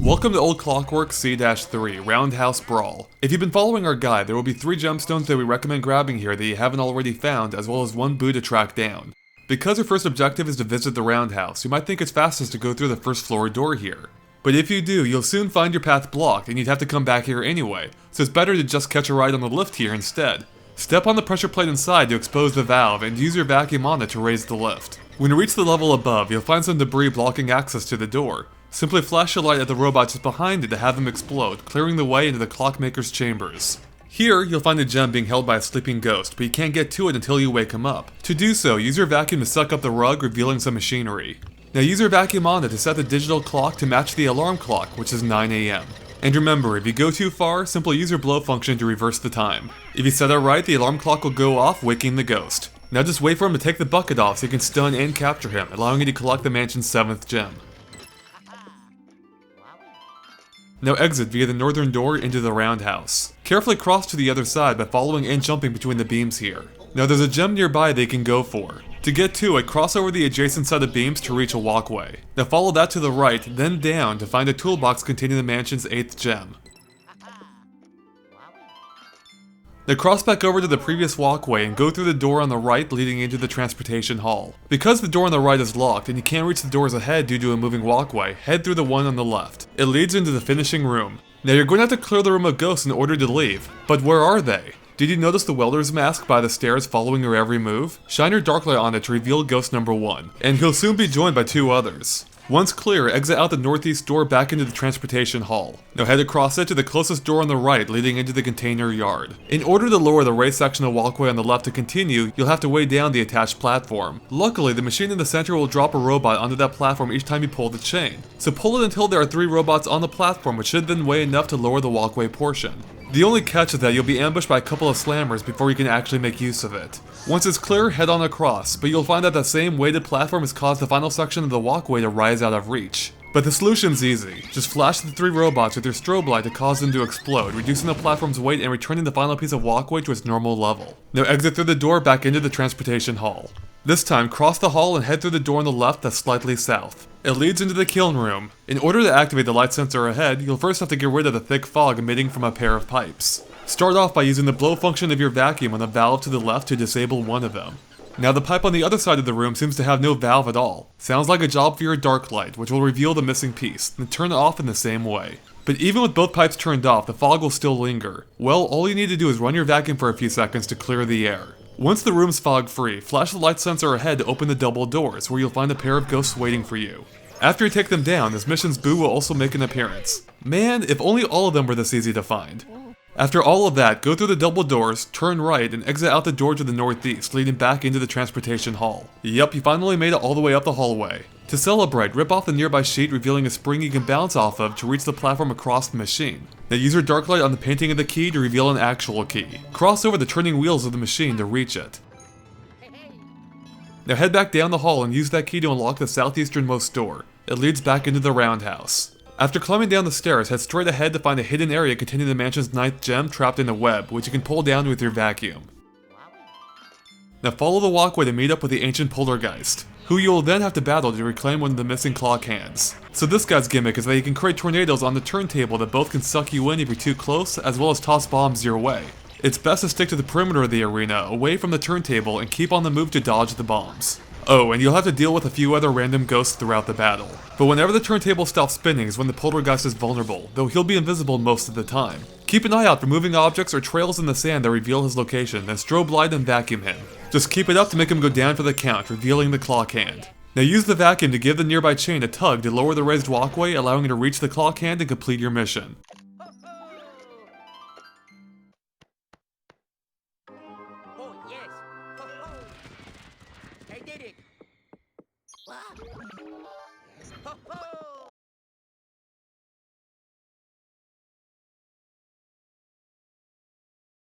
Welcome to Old Clockworks C-3, Roundhouse Brawl. If you've been following our guide, there will be 3 gemstones that we recommend grabbing here that you haven't already found, as well as 1 boo to track down. Because your first objective is to visit the Roundhouse, you might think it's fastest to go through the first floor door here. But if you do, you'll soon find your path blocked and you'd have to come back here anyway, so it's better to just catch a ride on the lift here instead. Step on the pressure plate inside to expose the valve and use your vacuum on it to raise the lift. When you reach the level above, you'll find some debris blocking access to the door. Simply flash a light at the robot just behind it to have them explode, clearing the way into the Clockmaker's chambers. Here, you'll find a gem being held by a sleeping ghost, but you can't get to it until you wake him up. To do so, use your vacuum to suck up the rug, revealing some machinery. Now use your vacuum on it to set the digital clock to match the alarm clock, which is 9 AM. And remember, if you go too far, simply use your blow function to reverse the time. If you set it right, the alarm clock will go off, waking the ghost. Now just wait for him to take the bucket off so you can stun and capture him, allowing you to collect the mansion's 7th gem. Now exit via the northern door into the Roundhouse. Carefully cross to the other side by following and jumping between the beams here. Now there's a gem nearby they can go for. To get to it, cross over the adjacent set of beams to reach a walkway. Now follow that to the right, then down to find a toolbox containing the mansion's 8th gem. Now cross back over to the previous walkway and go through the door on the right leading into the transportation hall. Because the door on the right is locked and you can't reach the doors ahead due to a moving walkway, head through the one on the left. It leads into the finishing room. Now you're going to have to clear the room of ghosts in order to leave. But where are they? Did you notice the welder's mask by the stairs following your every move? Shine your dark light on it to reveal ghost number 1, and he'll soon be joined by 2 others. Once clear, exit out the northeast door back into the transportation hall. Now head across it to the closest door on the right leading into the container yard. In order to lower the raised section of walkway on the left to continue, you'll have to weigh down the attached platform. Luckily, the machine in the center will drop a robot onto that platform each time you pull the chain. So pull it until there are 3 robots on the platform, which should then weigh enough to lower the walkway portion. The only catch is that you'll be ambushed by a couple of slammers before you can actually make use of it. Once it's clear, head on across, but you'll find that the same weighted platform has caused the final section of the walkway to rise out of reach. But the solution's easy. Just flash the 3 robots with your strobe light to cause them to explode, reducing the platform's weight and returning the final piece of walkway to its normal level. Now exit through the door back into the transportation hall. This time, cross the hall and head through the door on the left that's slightly south. It leads into the Kiln Room. In order to activate the light sensor ahead, you'll first have to get rid of the thick fog emitting from a pair of pipes. Start off by using the blow function of your vacuum on the valve to the left to disable one of them. Now the pipe on the other side of the room seems to have no valve at all. Sounds like a job for your dark light, which will reveal the missing piece, then turn it off in the same way. But even with both pipes turned off, the fog will still linger. Well, all you need to do is run your vacuum for a few seconds to clear the air. Once the room's fog-free, flash the light sensor ahead to open the double doors, where you'll find a pair of ghosts waiting for you. After you take them down, this mission's boo will also make an appearance. Man, if only all of them were this easy to find. After all of that, go through the double doors, turn right, and exit out the door to the northeast, leading back into the transportation hall. Yep, you finally made it all the way up the hallway. To celebrate, rip off the nearby sheet, revealing a spring you can bounce off of to reach the platform across the machine. Now use your dark light on the painting of the key to reveal an actual key. Cross over the turning wheels of the machine to reach it. Now head back down the hall and use that key to unlock the southeasternmost door. It leads back into the Roundhouse. After climbing down the stairs, head straight ahead to find a hidden area containing the mansion's 9th gem trapped in a web, which you can pull down with your vacuum. Now follow the walkway to meet up with the ancient poltergeist, who you will then have to battle to reclaim one of the missing clock hands. So this guy's gimmick is that he can create tornadoes on the turntable that both can suck you in if you're too close, as well as toss bombs your way. It's best to stick to the perimeter of the arena, away from the turntable, and keep on the move to dodge the bombs. Oh, and you'll have to deal with a few other random ghosts throughout the battle. But whenever the turntable stops spinning is when the poltergeist is vulnerable, though he'll be invisible most of the time. Keep an eye out for moving objects or trails in the sand that reveal his location, then strobe light and vacuum him. Just keep it up to make him go down for the count, revealing the clock hand. Now use the vacuum to give the nearby chain a tug to lower the raised walkway, allowing you to reach the clock hand and complete your mission. Oh yes! I did it! Ho ho!